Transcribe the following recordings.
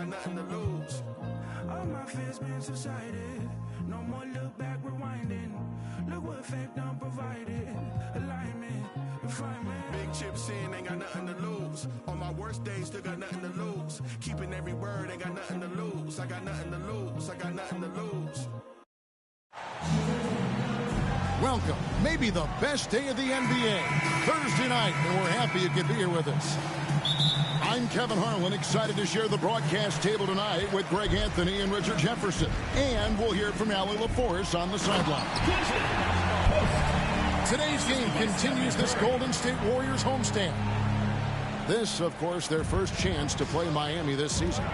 got nothing to lose. All my fears been subsided. No more look back, rewinding. Look what fate done provided. Alignment, refinement. Big chips in, ain't got nothing to lose. On my worst days, still got nothing to lose. Keeping every word, ain't got nothing to lose. I got nothing to lose. I got nothing to lose. Welcome, maybe the best day of the NBA, Thursday night, and we're happy you could be here with us. I'm Kevin Harlan, excited to share the broadcast table tonight with Greg Anthony and Richard Jefferson. And we'll hear from Allie LaForce on the sideline. Today's game continues this Golden State Warriors homestand. This, of course, their first chance to play Miami this season.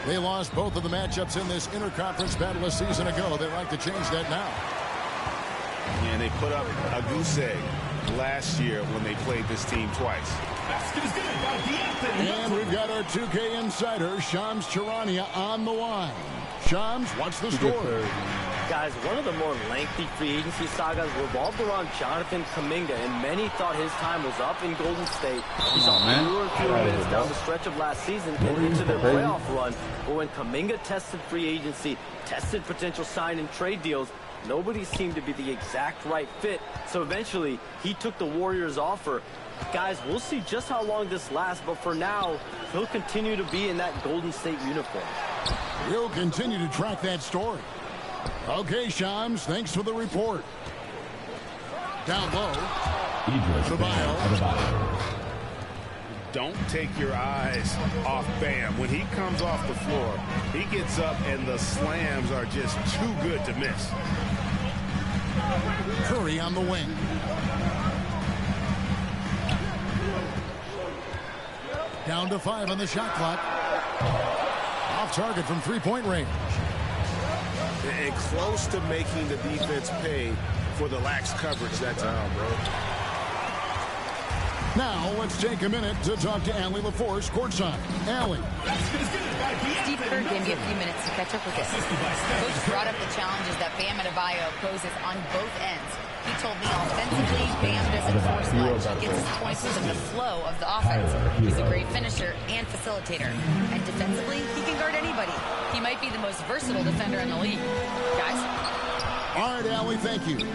They lost both of the matchups in this interconference battle a season ago. They'd like to change that now. And they put up a goose egg last year when they played this team twice. And we've got our 2K insider, Shams Charania, on the line. Shams, what's the score? Guys, one of the more lengthy free agency sagas revolved around Jonathan Kuminga, and many thought his time was up in Golden State. He saw fewer and fewer minutes down the stretch of last season and into their playoff run. But when Kuminga tested free agency, tested potential sign and trade deals, nobody seemed to be the exact right fit. So eventually, he took the Warriors' offer. Guys, we'll see just how long this lasts, but for now, he'll continue to be in that Golden State uniform. We'll continue to track that story. Okay, Shams, thanks for the report. Down low. Don't take your eyes off Bam. When he comes off the floor, he gets up and the slams are just too good to miss. Curry on the wing. Down to 5 on the shot clock. Off target from three-point range. And close to making the defense pay for the lax coverage that time, bro. Now, let's take a minute to talk to Allie LaForce courtside. Allie. Steve Kerr gave me a few minutes to catch up with this. Coach brought up the challenges that Bam Adebayo poses on both ends. He told me offensively, Bam doesn't force much. He gets his points within the flow of the offense. He's a great finisher and facilitator. And defensively, he can guard anybody. He might be the most versatile defender in the league. Guys? All right, Allie, thank you.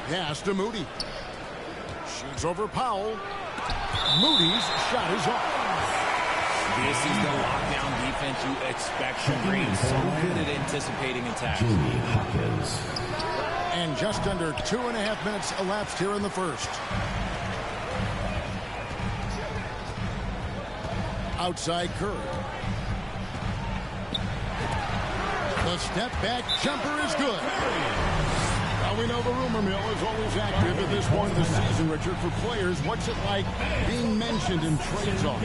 Pass to Moody. Shoots over Powell. Moody's shot is off. This is the lockdown defense you expect from Green. So good at anticipating attacks. And just under 2.5 minutes elapsed here in the first. Outside Curry. The step back jumper is good. Now we know the rumor mill is always active at this point of the season, Richard. For players, what's it like being mentioned in trade talks?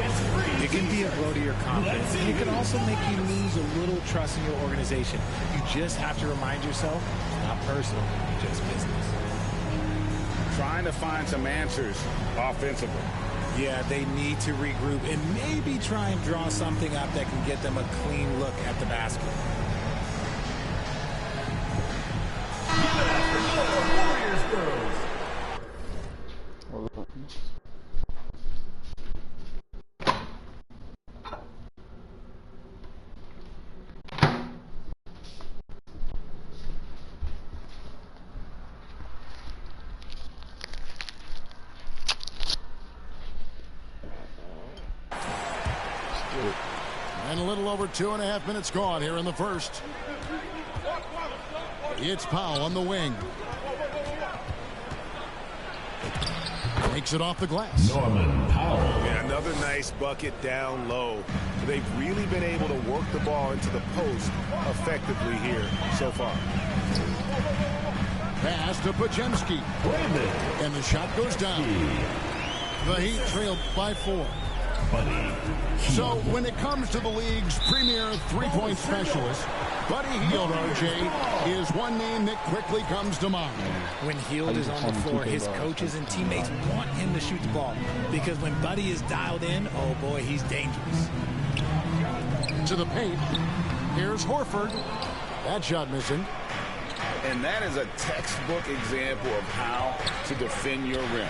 It can be a blow to your confidence. And it can also make you lose a little trust in your organization. You just have to remind yourself, it's not personal, just business. Trying to find some answers offensively. Yeah, they need to regroup and maybe try and draw something up that can get them a clean look at the basket. And a little over 2.5 minutes gone here in the first. It's Powell on the wing. Takes it off the glass. Norman Powell. And another nice bucket down low. They've really been able to work the ball into the post effectively here so far. Pass to Pajemski. And the shot goes down. The Heat trailed by 4. So when it comes to the league's premier three-point specialist, Buddy Hield, RJ, is one name that quickly comes to mind. When Hield is on the floor, his coaches and teammates want him to shoot the ball. Because when Buddy is dialed in, oh boy, he's dangerous. To the paint. Here's Horford. That shot missing. And that is a textbook example of how to defend your rim.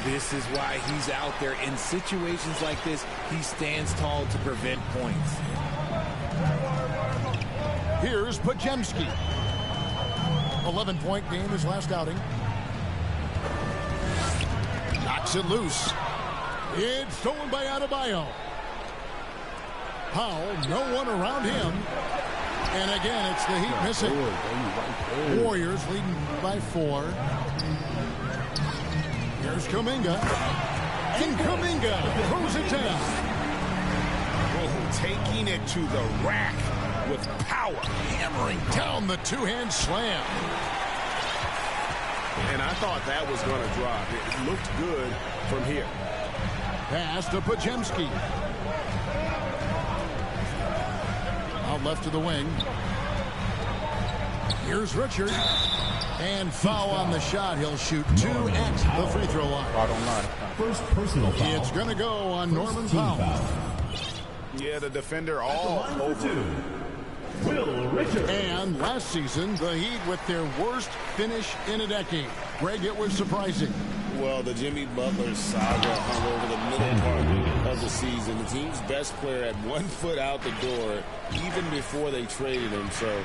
This is why he's out there. In situations like this, he stands tall to prevent points. Here's Pajemski. 11-point game his last outing. Knocks it loose. It's stolen by Adebayo. Powell, no one around him. And again, it's the Heat missing. Warriors leading by 4. Here's Kuminga. And Kuminga throws it down. Oh, taking it to the rack with power. Hammering down the two-hand slam. And I thought that was going to drop. It looked good from here. Pass to Pajemski. Out left to the wing. Here's Richard. And foul on the shot. He'll shoot 2 at the free throw line. First personal foul. It's going to go on Norman Powell. Yeah, the defender all over. Will Richard. And last season, the Heat with their worst finish in a decade. Greg, it was surprising. Well, the Jimmy Butler saga hung over the middle part of the season. The team's best player had 1 foot out the door even before they traded him. So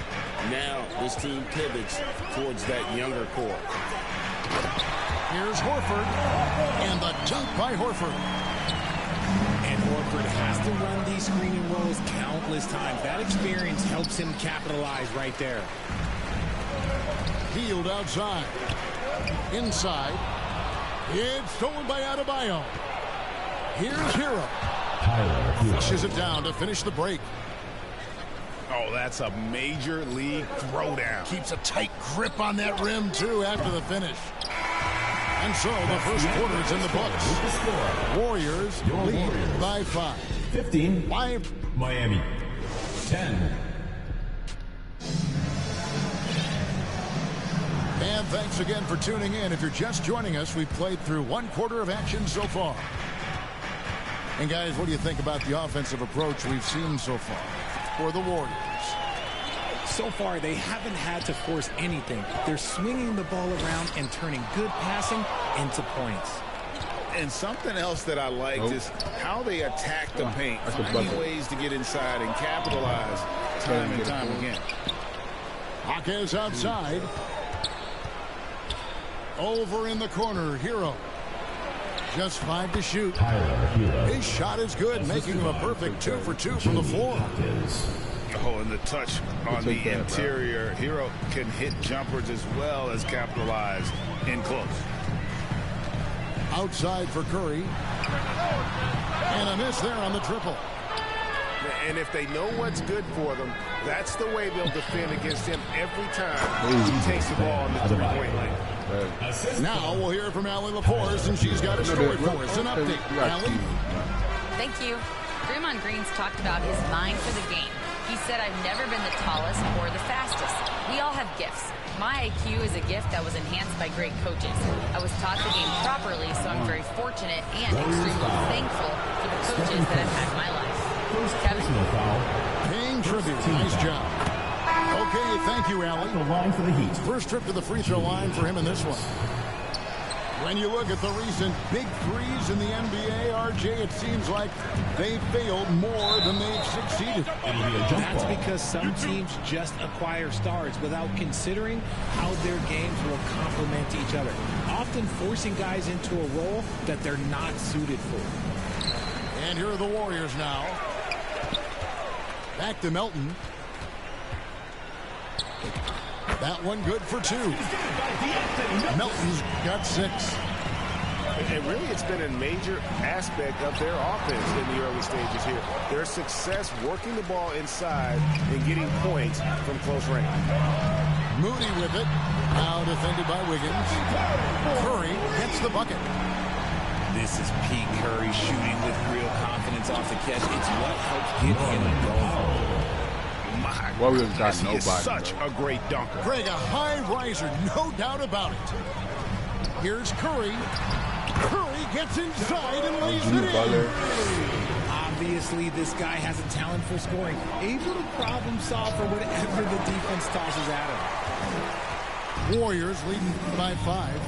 now this team pivots towards that younger core. Here's Horford. And the dunk by Horford. And Horford has to run these screening rolls countless times. That experience helps him capitalize right there. Healed outside. Inside. It's stolen by Adebayo. Here's Hero. Fishes it down to finish the break. Oh, that's a major league throwdown. Keeps a tight grip on that rim, too, after the finish. And so the first quarter is in the books. Warriors lead by 5. 15. 5. Miami. 10. And thanks again for tuning in. If you're just joining us, we've played through 1 quarter of action so far. And guys, what do you think about the offensive approach we've seen so far for the Warriors? So far, they haven't had to force anything. They're swinging the ball around and turning good passing into points. And something else that I liked is how they attack the paint, finding ways to get inside and capitalize time and time again. Jaquez outside. Over in the corner, Hero. Just 5 to shoot. His shot is good, making him a perfect 2 for 2 from the floor. Oh, and the touch on the interior. Hero can hit jumpers as well as capitalize in close. Outside for Curry. And a miss there on the triple. And if they know what's good for them, that's the way they'll defend against him every time he takes the ball in the three-point lane. Now we'll hear from Allie LaForce, and she's got a story for us. An update. Allie? Thank you. Draymond Green's talked about his mind for the game. He said, I've never been the tallest or the fastest. We all have gifts. My IQ is a gift that was enhanced by great coaches. I was taught the game properly, so I'm very fortunate and extremely thankful for the coaches that I've had in my life. Kevin? Paying tribute. Nice job. Okay, thank you, Allie. First trip to the free throw line for him in this one. When you look at the recent big threes in the NBA, RJ, it seems like they've failed more than they've succeeded. That's because some teams just acquire stars without considering how their games will complement each other, often forcing guys into a role that they're not suited for. And here are the Warriors now. Back to Melton. That one good for 2. Melton's got 6. And really, it's been a major aspect of their offense in the early stages here. Their success working the ball inside and getting points from close range. Moody with it. Now defended by Wiggins. Curry gets the bucket. This is Pete Curry shooting with real confidence off the catch. It's what helps get him going. Warriors got nobody. He is such a great dunker. Greg, a high riser, no doubt about it. Here's Curry. Curry gets inside and lays it in. Obviously, this guy has a talent for scoring, able to problem solve for whatever the defense tosses at him. Warriors leading by 5.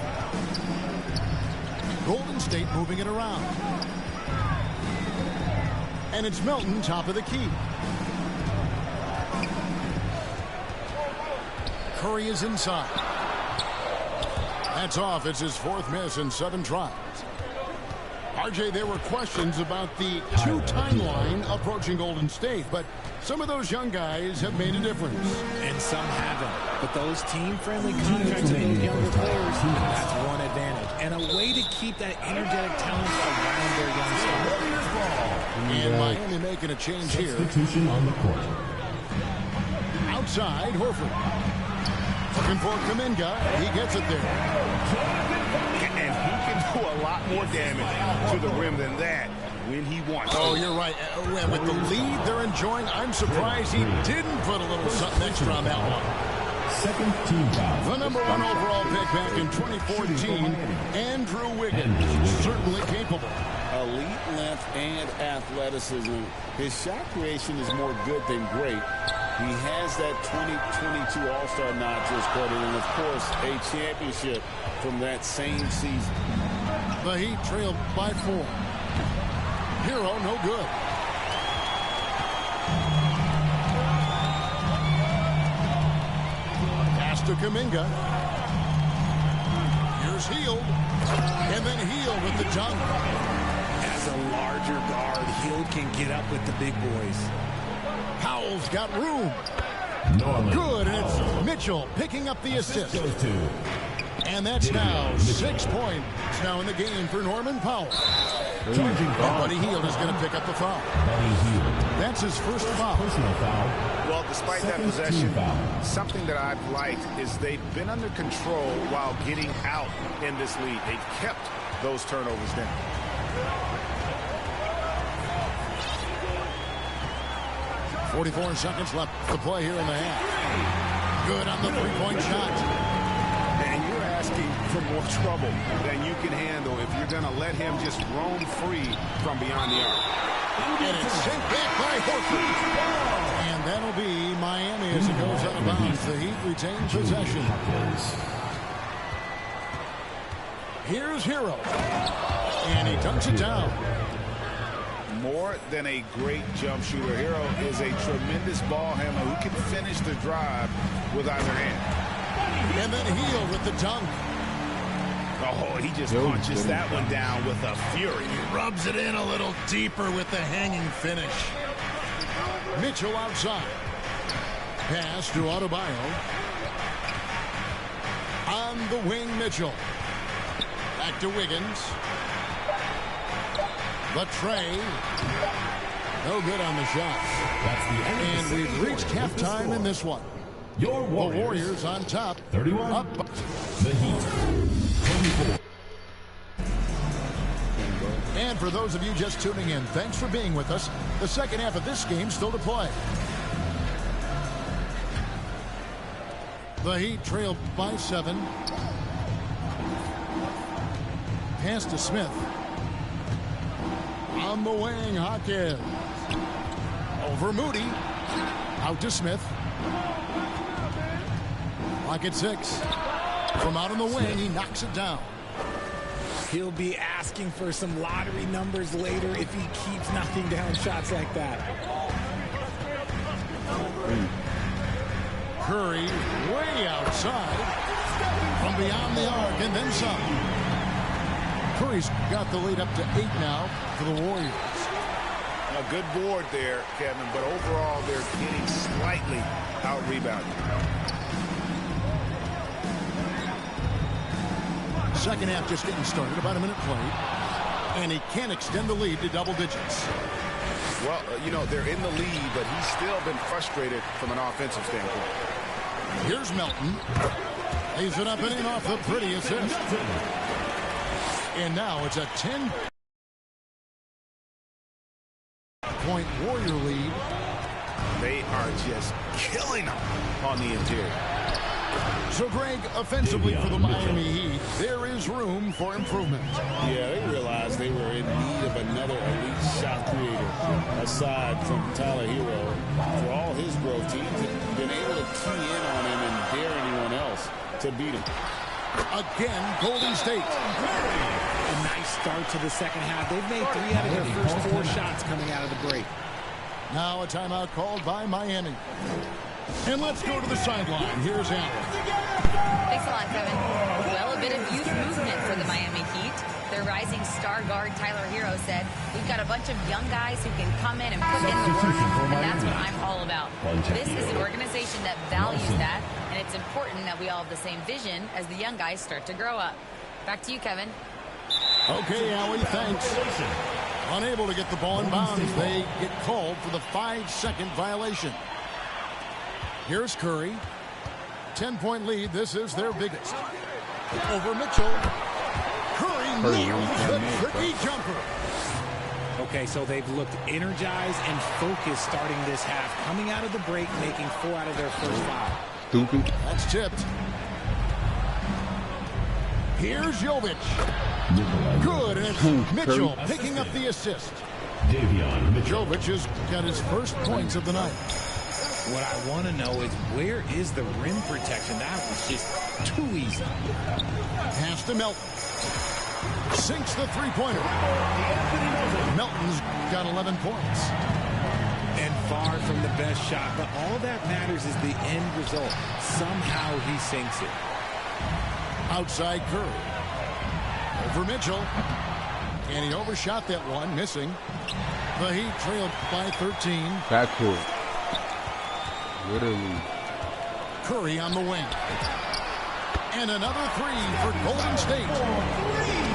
Golden State moving it around. And it's Melton, top of the key. Curry is inside. That's off. It's his 4th miss in 7 tries. RJ, there were questions about the 2 timeline approaching Golden State, but some of those young guys have made a difference. And some haven't. But those team-friendly contracts of those younger players, that's one advantage. And a way to keep that energetic talent around their young stars. And Miami making a change here. Substitution on the court. Outside, Horford. Looking for Kuminga. He gets it there. And he can do a lot more damage to the rim than that when he wants. Oh, you're right. With the lead they're enjoying, I'm surprised he didn't put a little something extra on that one. Second team foul. The number 1 overall pick back in 2014, Andrew Wiggins, certainly capable. Elite length and athleticism. His shot creation is more good than great. He has that 2022 All-Star nod to his credit, and of course, a championship from that same season. The Heat trailed by 4. Hero, no good. Pass to Kuminga. Here's Hield. And then Hield with the dunk. As a larger guard, Hield can get up with the big boys. Powell's got room. Norman. Good, and it's Mitchell picking up the assist. Goes to And that's now 6 points now in the game for Norman Powell. charging foul. Buddy Hield is going to pick up the foul. Buddy Hield. That's his first foul. Personal foul. Well, despite that Second possession, team foul. something that I've liked is they've been under control while getting out in this lead. They've kept those turnovers down. .44 seconds left to play here in the half. Good on the three-point shot. And you're asking for more trouble than you can handle if you're going to let him just roam free from beyond the arc. And it's sent back by Horford. And that'll be Miami as it goes out of bounds. The Heat retain possession. Here's Hero. And he dunks it down. More than a great jump shooter, Hero is a tremendous ball handler who can finish the drive with either hand. And then Hield with the dunk. Oh, he just punches that one down with a fury. Rubs it in a little deeper with the hanging finish. Mitchell outside. Pass to Adebayo. On the wing, Mitchell. Back to Wiggins. The tray. No good on the shot. That's the end. And we've reached halftime in this one. Your The Warriors on top. 31. Up. The Heat. 24. And for those of you just tuning in, thanks for being with us. The second half of this game still to play. The Heat trailed by 7. Pass to Smith. On the wing, Hawkins. Over Moody. Out to Smith. Clock at 6. From out on the wing, he knocks it down. He'll be asking for some lottery numbers later if he keeps knocking down shots like that. Curry way outside. From beyond the arc and then some. Curry's got the lead up to 8 now for the Warriors. A good board there, Kevin, but overall they're getting slightly out-rebounded. Second half just getting started, about a minute played. And he can't extend the lead to double digits. Well, you know, they're in the lead, but he's still been frustrated from an offensive standpoint. Here's Melton. Lays it up and in off the pretty assist. And now it's a 10-point Warrior lead. They are just killing them on the interior. So, Greg, offensively for the Miami Heat, there is room for improvement. Yeah, they realized they were in need of another elite shot creator aside from Tyler Hero. For all his growth, teams have been able to key in on him and dare anyone else. to beat him. Again, Golden State. A nice start to the second half. They've made 3 out of their first 4 shots coming out of the break. Now a timeout called by Miami. And let's go to the sideline. Here's Allen. Thanks a lot, Kevin. Well, a bit of youth movement for the Miami Heat. Their rising star guard, Tyler Hero, said, we've got a bunch of young guys who can come in and put in the work, and that's what I'm all about. This is an organization that values that, and it's important that we all have the same vision as the young guys start to grow up. Back to you, Kevin. Okay, Allie, thanks. Unable to get the ball in bounds. They get called for the 5-second violation. Here's Curry. 10-point lead. This is their biggest. Over Mitchell. Curry nails the tricky jumper. Okay, so they've looked energized and focused starting this half. Coming out of the break, making 4 out of their first 5. Stupid. That's tipped. Here's Jovic. Good, and it's Mitchell picking up the assist. Jovic has got his first points of the night. What I want to know is, where is the rim protection? That was just too easy. Pass to Melton. Sinks the three-pointer. Melton's got 11 points. And far from the best shot, but all that matters is the end result. Somehow he sinks it. Outside Curry. Over Mitchell. And he overshot that one, missing. The Heat trailed by 13. Backcourt. Literally. Curry on the wing. And another 3 for Golden State.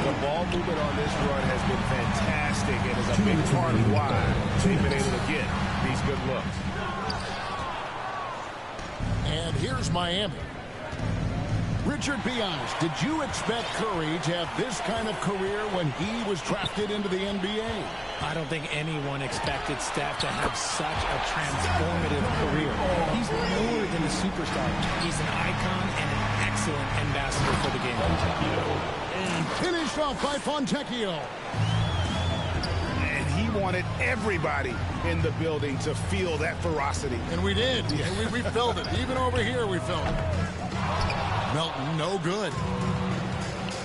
The ball movement on this run has been fantastic and is a big part of why they've been able to get these good looks. And here's Miami. Richard, be honest, did you expect Curry to have this kind of career when he was drafted into the NBA? I don't think anyone expected Steph to have such a transformative career. He's more than a superstar. He's an icon and an excellent ambassador for the game. And finished off by Fontecchio. And he wanted everybody in the building to feel that ferocity. And we did. And we felt it. Even over here we felt it. Melton, no good.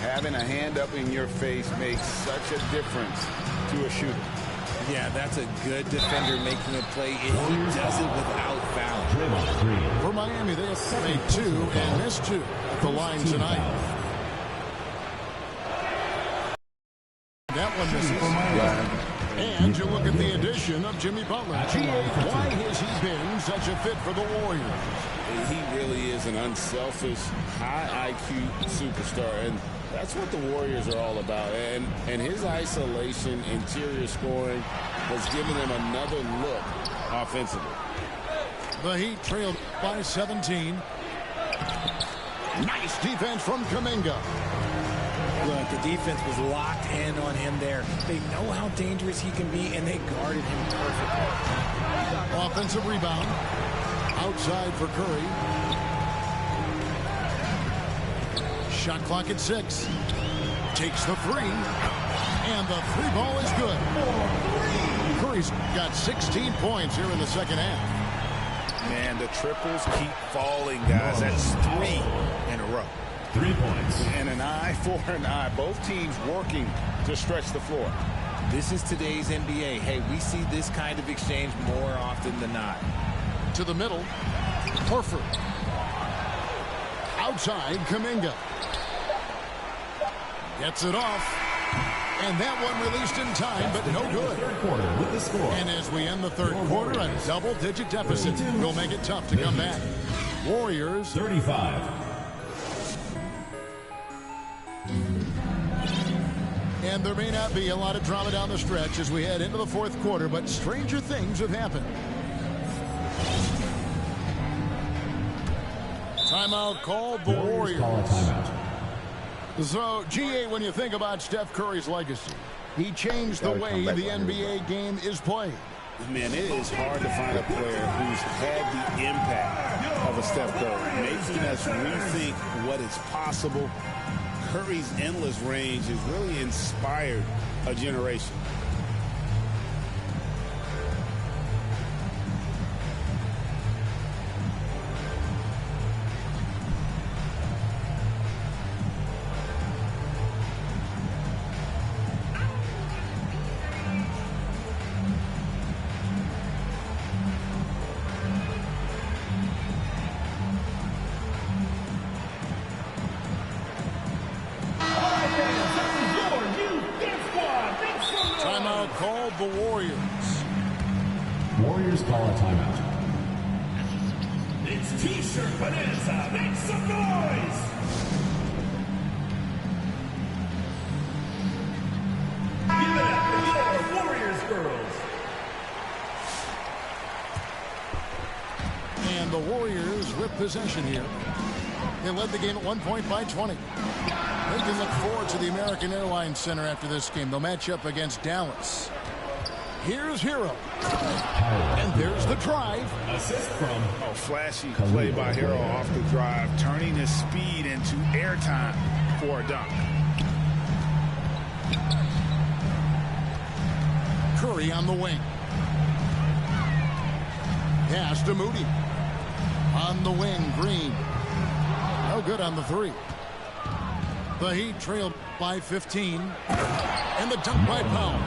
Having a hand up in your face makes such a difference to a shooter. Yeah, that's a good defender making a play, and he does it without foul. For Miami, they have made 2 and missed 2 at the line tonight. That one misses. And you look at the addition of Jimmy Butler. G.A., why has he been such a fit for the Warriors? He really is an unselfish, high IQ superstar, and that's what the Warriors are all about. And his isolation, interior scoring has given them another look offensively. The Heat trailed by 17. Nice defense from Kuminga. Look, the defense was locked in on him there. They know how dangerous he can be, and they guarded him perfectly. Offensive rebound. Outside for Curry. Shot clock at 6. Takes the 3. And the 3 ball is good. Curry's got 16 points here in the second half. Man, the triples keep falling, guys. That's 3 in a row. 3 points. And an eye for an eye. Both teams working to stretch the floor. This is today's NBA. Hey, we see this kind of exchange more often than not. To the middle. Horford. Outside, Kuminga. Gets it off. And that one released in time, but no good. Third quarter with the score. And as we end the third quarter, a double-digit deficit will make it tough to come back. Warriors 35. And there may not be a lot of drama down the stretch as we head into the fourth quarter, but stranger things have happened. Timeout called the Warriors. Call a timeout. So, G.A., when you think about Steph Curry's legacy, he changed the way the NBA game is played. Man, it is hard to find a player who's had the impact of a Steph Curry, making us rethink what is possible. Curry's endless range has really inspired a generation. Timeout called the Warriors. Warriors call a timeout. It's T-shirt Bonanza. Make some noise! Give it up for your Warriors girls. And the Warriors with possession here. They led the game at 1 point by 20. They can look forward to the American Airlines Center after this game. They'll match up against Dallas. Here's Hero. And there's the drive. Assist from flashy play by Hero off the drive, turning his speed into airtime for a dunk. Curry on the wing. Pass to Moody. On the wing, Green. No good on the three. The Heat trailed by 15. And the dunk by Powell.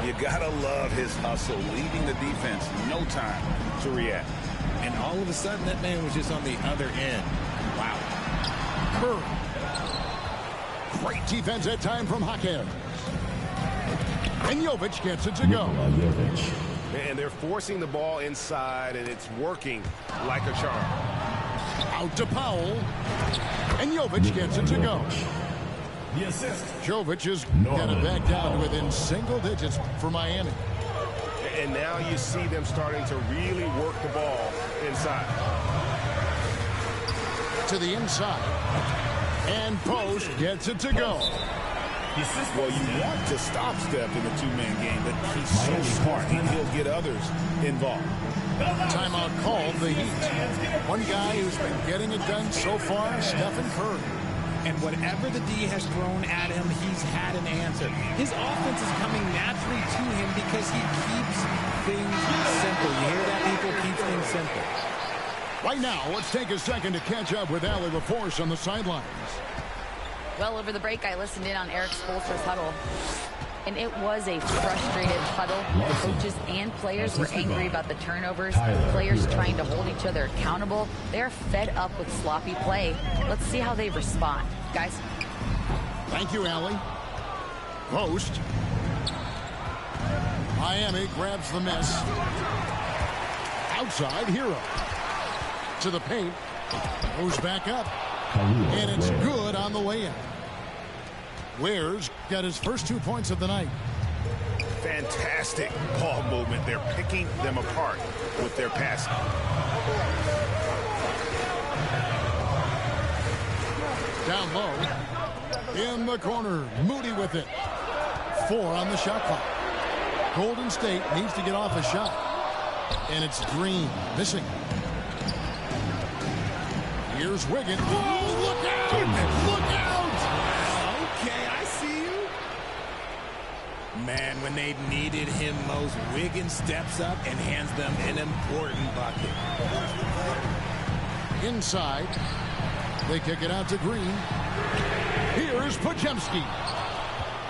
You gotta love his hustle, leading the defense, no time to react. And all of a sudden, that man was just on the other end. Wow. Curry. Great defense at time from Hacker. And Jovic gets it to go. And they're forcing the ball inside, and it's working like a charm. Out to Powell. And Jovic gets it to go. The assist. Jovic has got it back down to within single digits for Miami. And now you see them starting to really work the ball inside. To the inside. And Post gets it to go. Well, you want to stop Steph in the two-man game, but he's so smart, he'll get others involved. Timeout called the Heat. One guy who's been getting it done so far, Stephen Curry. And whatever the D has thrown at him, he's had an answer. His offense is coming naturally to him because he keeps things simple. You hear that, people? Keeps things simple. Right now, let's take a second to catch up with Allie LaForce on the sidelines. Well, over the break, I listened in on Eric Spoelstra's huddle. And it was a frustrated huddle. The coaches and players were angry about the turnovers. Players trying to hold each other accountable. They're fed up with sloppy play. Let's see how they respond. Guys. Thank you, Allie. Post. Miami grabs the miss. Outside, Hero. To the paint. Goes back up. And it's good on the way in. Ware's got his first 2 points of the night. Fantastic ball movement. They're picking them apart with their passing. Down low. In the corner. Moody with it. 4 on the shot clock. Golden State needs to get off a shot. And it's Green missing. Here's Wiggins. Oh, look out! Look out! Okay, I see you. Man, when they needed him most, Wiggins steps up and hands them an important bucket. Inside. They kick it out to Green. Here's Podziemski.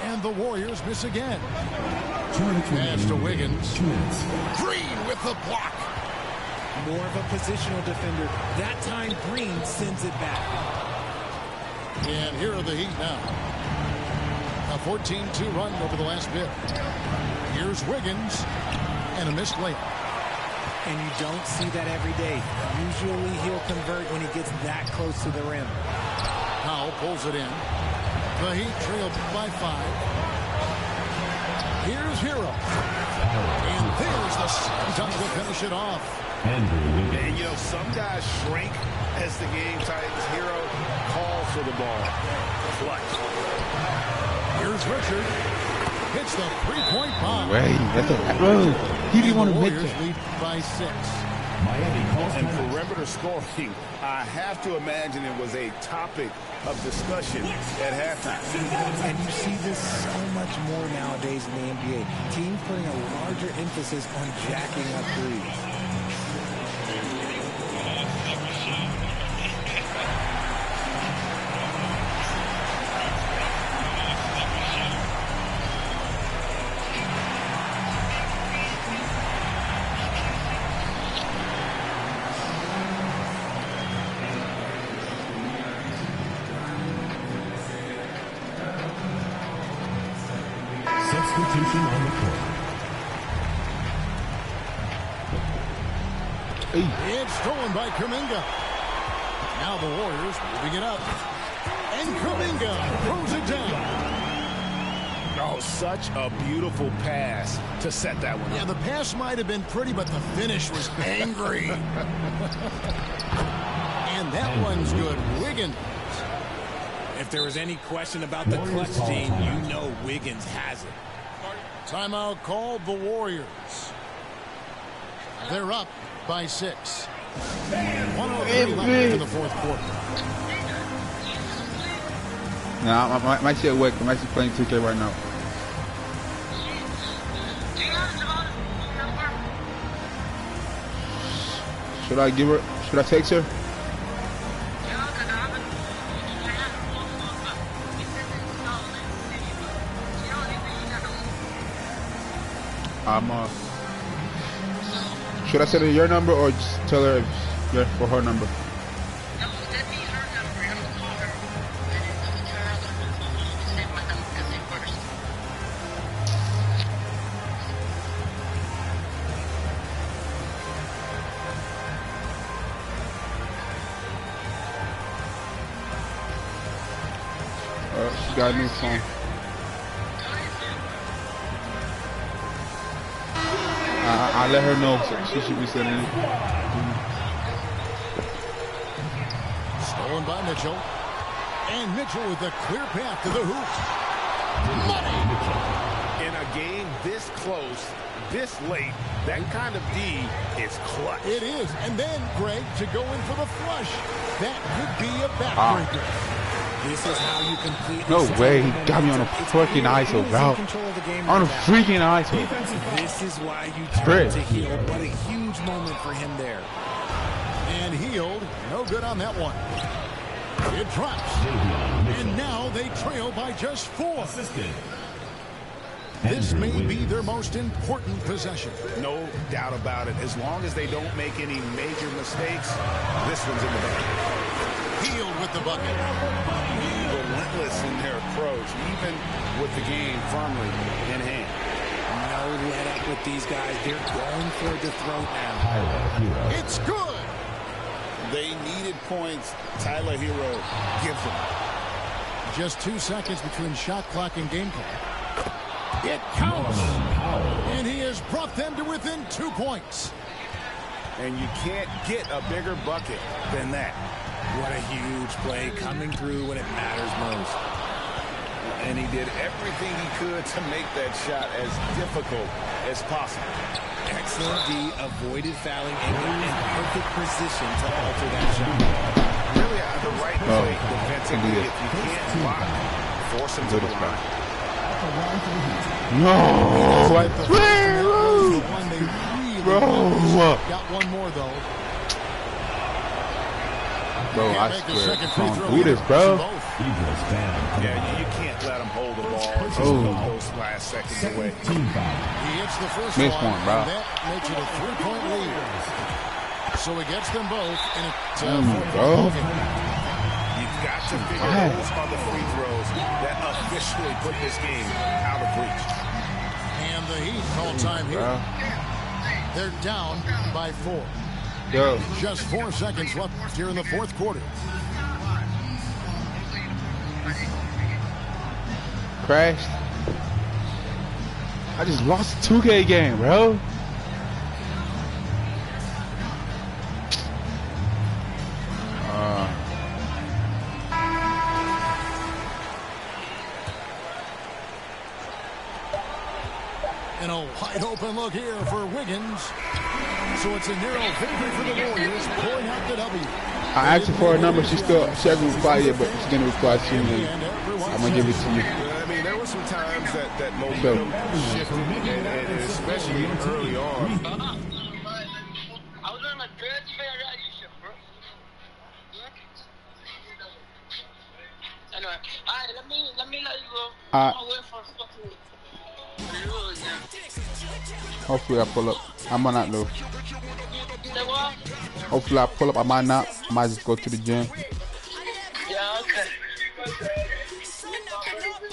And the Warriors miss again. Pass to Wiggins. Green with the block. More of a positional defender. That time, Green sends it back. And here are the Heat now. A 14-2 run over the last bit. Here's Wiggins. And a missed layup. And you don't see that every day. Usually he'll convert when he gets that close to the rim. Powell pulls it in. The Heat trail by 5. Here's Hero. And there's the dunk to finish it off. And you know, some guys shrink as the game tightens. Hero calls for the ball. Clutch. Here's Richard. Hits the three-point bomb. Wait, that's a bro. He didn't want to make Warriors that. lead by 6. And perimeter scoring, I have to imagine it was a topic of discussion at halftime. And you see this so much more nowadays in the NBA. Teams putting a larger emphasis on jacking up threes. Substitution on the court. It's stolen by Kuminga. Now the Warriors moving it up. And Kuminga throws it down. Oh, such a beautiful pass to set that one up. Yeah, the pass might have been pretty, but the finish was angry. And that one's good. Wiggins. If there was any question about the clutch gene, you know Wiggins has it. Timeout called the Warriors. They're up by 6. 103 left in the fourth quarter. Nah, my shit work. I'm actually playing 2K right now. Should I give her? Should I text her? Should I send her your number or just tell her for her number? She got a new phone. I'll let her know. So she should be sending it. Stolen by Mitchell. And Mitchell with a clear path to the hoop. Money! In a game this close, this late, that kind of D is clutch. It is. And then, Greg, to go in for the flush. That could be a backbreaker. This is how you complete. No way, he got me on a freaking ISO, bro. On a freaking ISO. This is why you turn to Hield. What a huge moment for him there. And Hield, no good on that one. It drops. And now they trail by just 4. This may be their most important possession. No doubt about it. As long as they don't make any major mistakes, this one's in the bag. Hield with the bucket. Relentless in their approach, even with the game firmly in hand. No let up with these guys. They're going for the throat now. It's good. They needed points. Tyler Hero gives them. Just 2 seconds between shot clock and game clock. It counts. And he has brought them to within 2 points. And you can't get a bigger bucket than that. What a huge play coming through when it matters most. And he did everything he could to make that shot as difficult as possible. Excellent D, avoided fouling, and in perfect position to alter that shot. Really the right play defensively. If you can't block, force him to the line. No! Bro! Got one more, though. Bro, I swear, can't do this, bro. Yeah, you can't let him hold the ball those last seconds away. He hits the first one, bro. And that makes it a 3-point lead. So he gets them both, and it's bro. You've got to figure those are the free throws that officially put this game out of reach. And the Heat call time here. They're down by 4. Yo. Just 4 seconds left here in the fourth quarter. Crashed. I just lost a 2K game, bro. And a wide open look here for Wiggins. So it's a narrow victory for the Warriors, pulling out the W. I asked her for a number. She hasn't replied yet, but she's going to reply soon. I'm going to give it to you. I mean, there were some times that momentum shifted, and especially early on. Hopefully I pull up. I might not though. Hopefully I pull up. I might not. I might just go to the gym. Yeah, okay.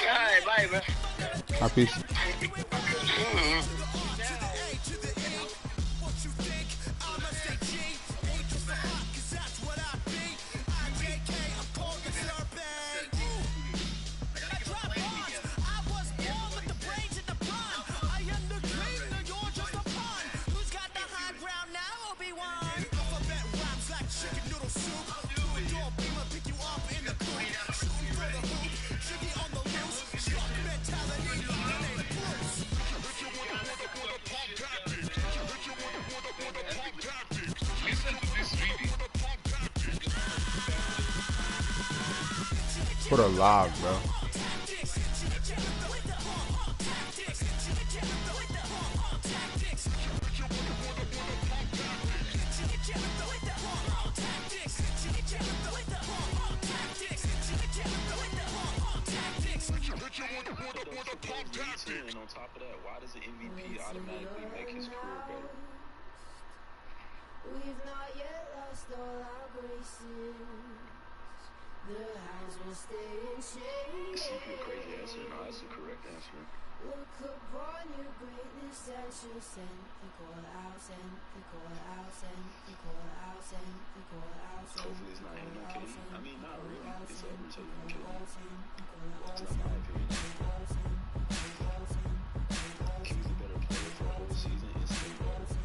All right, bye, bro. Peace. Put a log, bro. And on top of that, why does the MVP automatically make his career better? We've not yet lost all our graces. The house will stay in chains. Seems like a crazy answer. No, that's the correct answer. Look upon your greatness and she'll send the call out, send the call out, send the call out, send the call out. Hopefully it's not him, no kidding. I mean, not really. It's over until you kill him. That's not my opinion. He's a better player for a whole season. It's still better.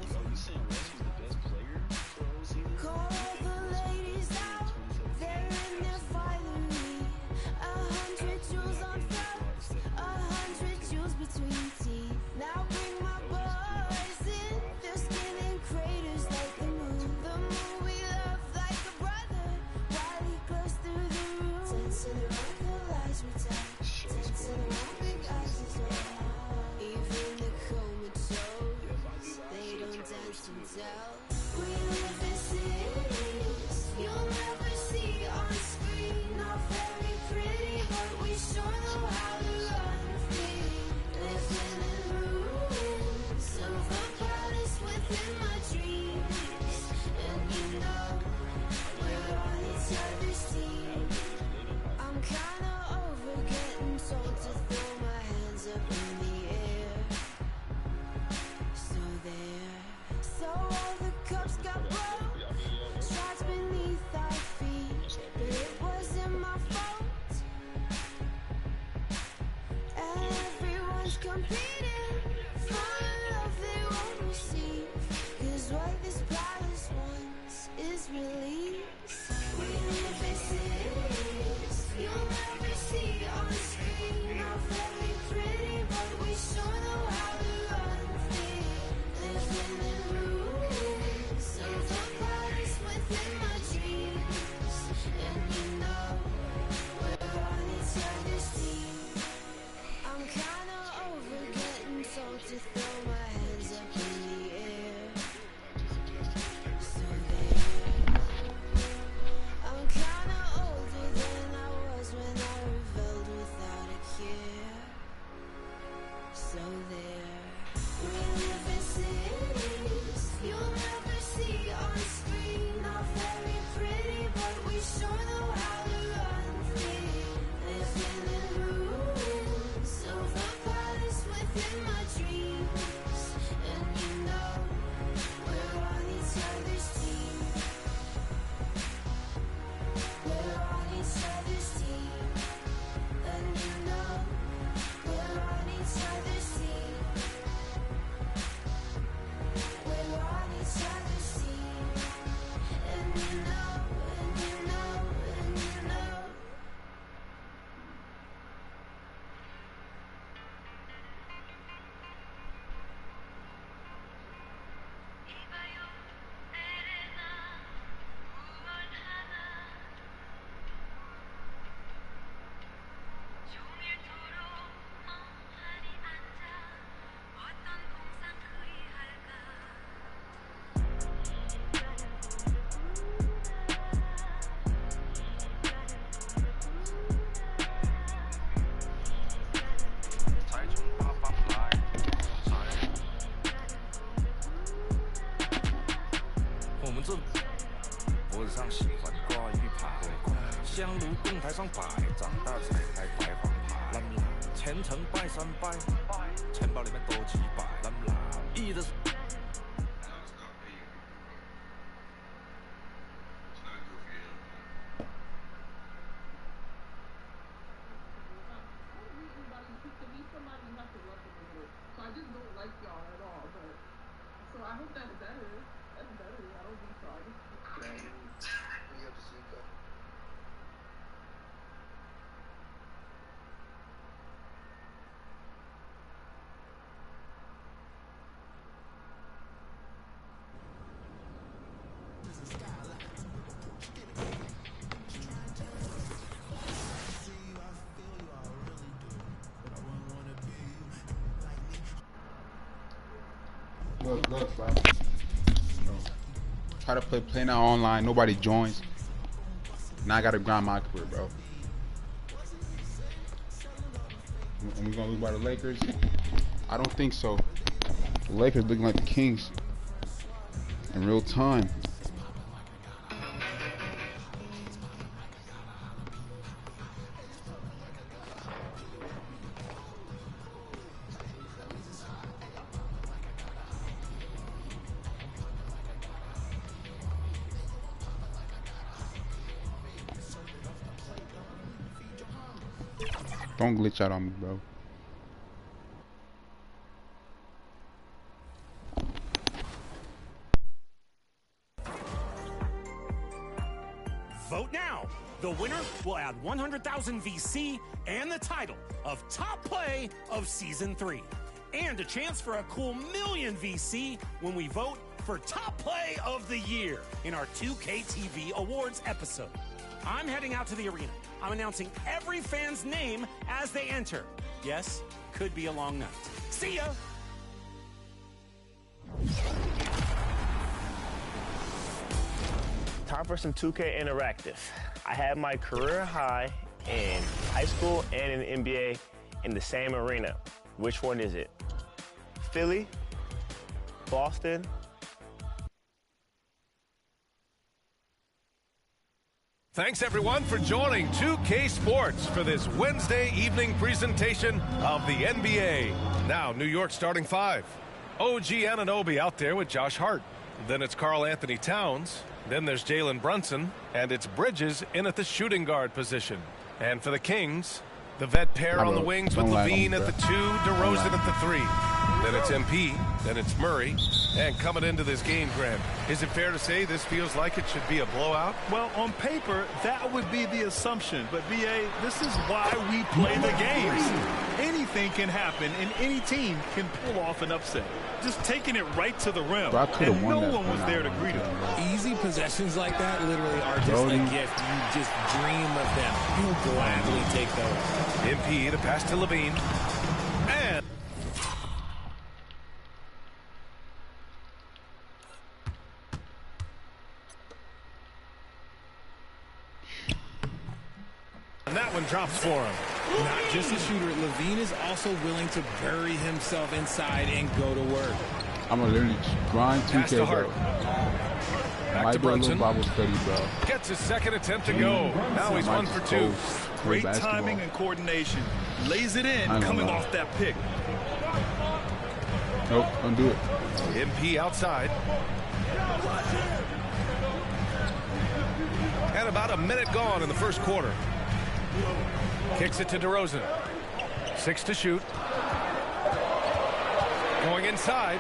Yo, you saying Russ was the best player for a whole season? Call the ladies out, they're in their finery. 100 jewels on fronts, 100 jewels between teeth. Now bring my boys in, they're spinning craters like the moon. The moon we love like a brother, while he glows through the room. Dancing around the lies we tell, dancing around big eyes as well. Even the comatose, they don't dance and tell. We live in cities you'll never see on screen. Not very pretty, but we sure know how to run free. Living in ruins of a palace within my dreams. And you know, we're on each other's team. I'm kinda over getting told to throw my hands up in the air. So there, so all the cups got broke, shards beneath our feet, but it wasn't my fault. And everyone's competing for the love they won't receive, 'cause what this palace wants is release. We live in cities you'll never see on screen. Not very pretty, but we sure know how to run free. Living in ruins of a palace within my dreams. And you know, we're on each other's team. I'm kinda over getting told to throw my hands up in the air. So there, I'm kinda older than I was when I rebelled without a care. So there, we live in cities you'll never see on screen. Not very pretty, but we sure know how to run free. Living in ruins of a palace within my dreams. And you know, we're on each other's team. We're on each other's team. And you know, we're on each other's team. We're on each other's team. And you know, and you know, and you know. 前程拜三拜，钱包里面多几百，咱们老一的。Look, bro. Try to play now online. Nobody joins. Now I gotta grind my career, bro. And we gonna lose by the Lakers? I don't think so. The Lakers looking like the Kings in real time. Don't glitch out on me, bro. Vote now. The winner will add 100,000 VC and the title of Top Play of Season 3. And a chance for a cool $1 million VC when we vote for Top Play of the Year in our 2K TV Awards episode. I'm heading out to the arena. I'm announcing every fan's name as they enter. Yes, could be a long night. See ya! Time for some 2K Interactive. I had my career high in high school and in the NBA in the same arena. Which one is it? Philly? Boston? Thanks, everyone, for joining 2K Sports for this Wednesday evening presentation of the NBA. Now, New York starting five. OG Anunoby out there with Josh Hart. Then it's Karl Anthony Towns. Then there's Jalen Brunson. And it's Bridges in at the shooting guard position. And for the Kings, the vet pair on the wings with Levine at the 2, DeRozan at the 3. Then it's MP, then it's Murray, and coming into this game, Graham, is it fair to say this feels like it should be a blowout? Well, on paper, that would be the assumption. But, B.A., this is why we play the games. Anything can happen, and any team can pull off an upset. Just taking it right to the rim, and no one was there to greet him. Easy possessions like that literally are just a gift. You just dream of them. You gladly take those. MP, the pass to Levine. And that one drops for him. Not just a shooter, Levine is also willing to bury himself inside and go to work. I'm gonna literally grind 2K, bro. Back to Brunson. Bible study, bro. Gets his second attempt to go. Now he's 1 for 2. Great timing and coordination. Lays it in, coming off that pick. Nope, don't do it. MP outside. And about a minute gone in the first quarter. Kicks it to DeRozan. 6 to shoot. Going inside.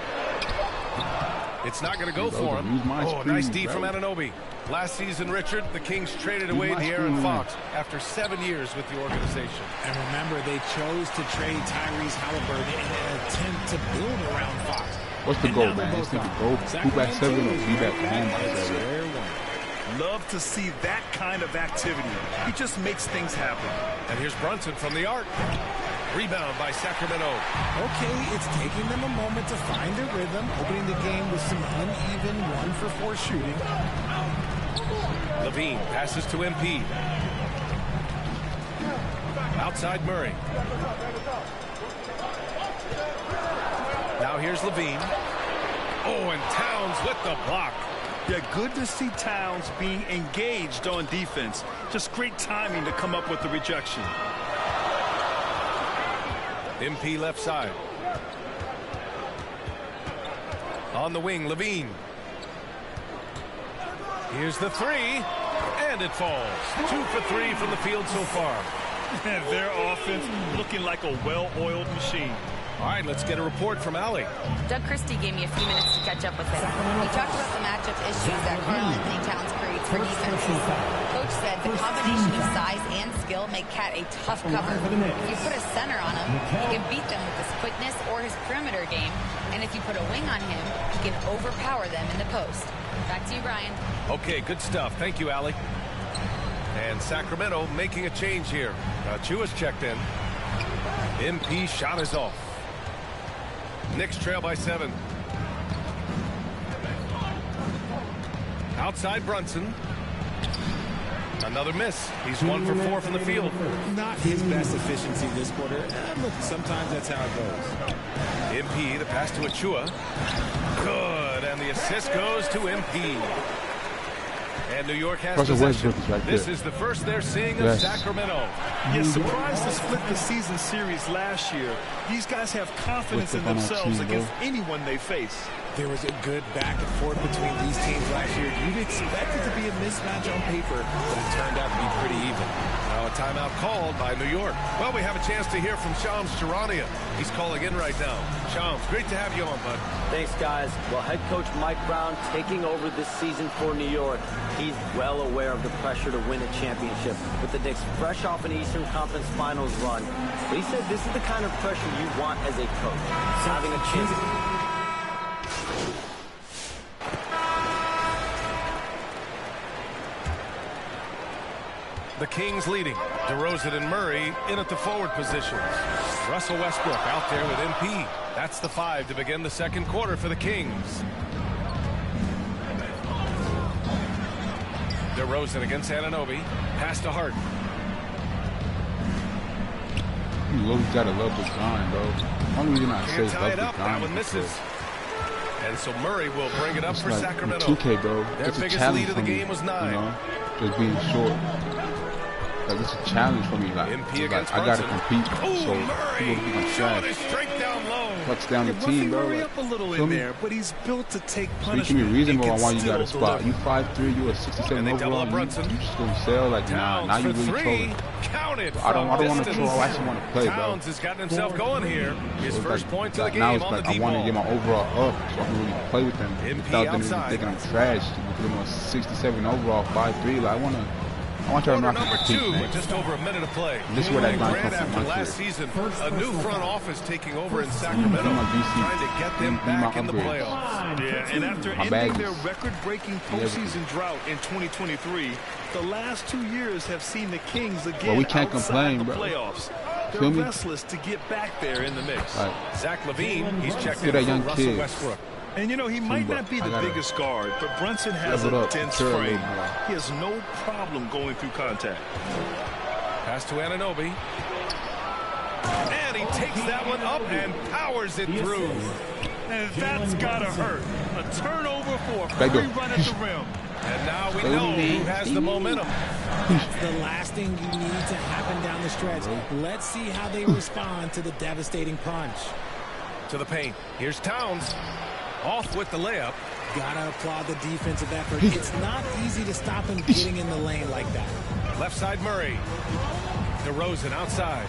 It's not going to go for him. Oh, nice D from Anunoby. Last season, Richard, the Kings traded away De'Aaron Fox after 7 years with the organization. And remember, they chose to trade Tyrese Halliburton in an attempt to build around Fox. What's the goal, man? It's the goal. 2 back 7 or 3 back 10. Love to see that kind of activity. He just makes things happen. And here's Brunson from the arc. Rebound by Sacramento. Okay, it's taking them a moment to find their rhythm, opening the game with some uneven 1 for 4 shooting. Levine passes to MP. Outside Murray. Now here's Levine. Oh, and Towns with the block. Yeah, good to see Towns being engaged on defense. Just great timing to come up with the rejection. MP left side. On the wing, Levine. Here's the three, and it falls. 2 for 3 from the field so far. Their offense looking like a well-oiled machine. All right, let's get a report from Allie. Doug Christie gave me a few minutes to catch up with him. He talked about the matchup issues that Karl-Anthony Towns creates for defenses. Coach said the combination of size and skill make Cat a tough cover. If you put a center on him, he can beat them with his quickness or his perimeter game. And if you put a wing on him, he can overpower them in the post. Back to you, Brian. Okay, good stuff. Thank you, Allie. And Sacramento making a change here. Chua's checked in. MP shot is off. Knicks trail by 7. Outside Brunson. Another miss. He's 1 for 4 from the field. Not his best efficiency this quarter. Look, sometimes that's how it goes. MP, the pass to Achua. Good, and the assist goes to MP. And New York has possession. Right this is the first they're seeing of Sacramento. Yes, surprised to split the season series last year. These guys have confidence in themselves against anyone they face. There was a good back and forth between these teams last year. You'd expect it to be a mismatch on paper, but it turned out to be pretty even. Now a timeout called by New York. Well, we have a chance to hear from Shams Charania. He's calling in right now. Shams, great to have you on, bud. Thanks, guys. Well, head coach Mike Brown taking over this season for New York. He's well aware of the pressure to win a championship with the Knicks fresh off an Eastern Conference Finals run. But he said this is the kind of pressure you want as a coach, having a chance. The Kings leading. DeRozan and Murray in at the forward positions. Russell Westbrook out there with MP. That's the 5 to begin the second quarter for the Kings. DeRozan against Anunoby. Pass to Harden. You gotta love the grind, bro. Only reason I say tie love it the up. grind. That one misses. And so Murray will bring it up for like Sacramento. 2K, bro. Their biggest lead of the game was 9. You know, just being short. Like, it's a challenge for me. Like, I gotta compete. So people think I'm trash. Cuts down the team, bro. Murray up a little in there, but he's built to take punishment. So you can be reasonable on why you got a spot. You 5'3", you a 67 overall. You just gonna sell like now you really trolling. I don't want to troll. I actually want to play, bro. Towns has gotten himself going here. His first point to the game now it's on like the I want to get my overall up so I can really play with them without them even thinking I'm trash. Because I'm a 67 overall, 5'3". Like, I want y'all to number 2 with just over a minute of play. This is where that grind right comes from. after last season, a new front office taking over in Sacramento, trying to get them back in the playoffs. Yeah, and after ending their record-breaking postseason drought in 2023, the last 2 years have seen the Kings again we can't complain, the bro. playoffs. They're restless to get back there in the mix. Right. Zach LaVine, he's checked in that for young Russell kid. Westbrook. And, you know, he might not be the biggest guard, but Brunson has a dense frame. He has no problem going through contact. Pass to Anunoby. And he takes that one up and powers it through. And that's got to hurt. A turnover for a free run at the rim. And now we know who has the momentum. That's the last thing you need to happen down the stretch. Let's see how they respond to the devastating punch. To the paint. Here's Towns. Off with the layup. Gotta applaud the defensive effort. It's not easy to stop him getting in the lane like that. Left side Murray. DeRozan outside.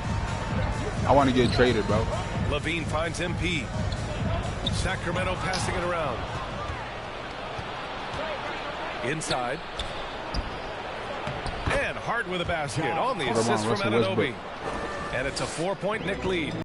I want to get traded, bro. LaVine finds MP. Sacramento passing it around. Inside. And Hart with a basket on the assist from Anunoby. And it's a 4-point Knick lead.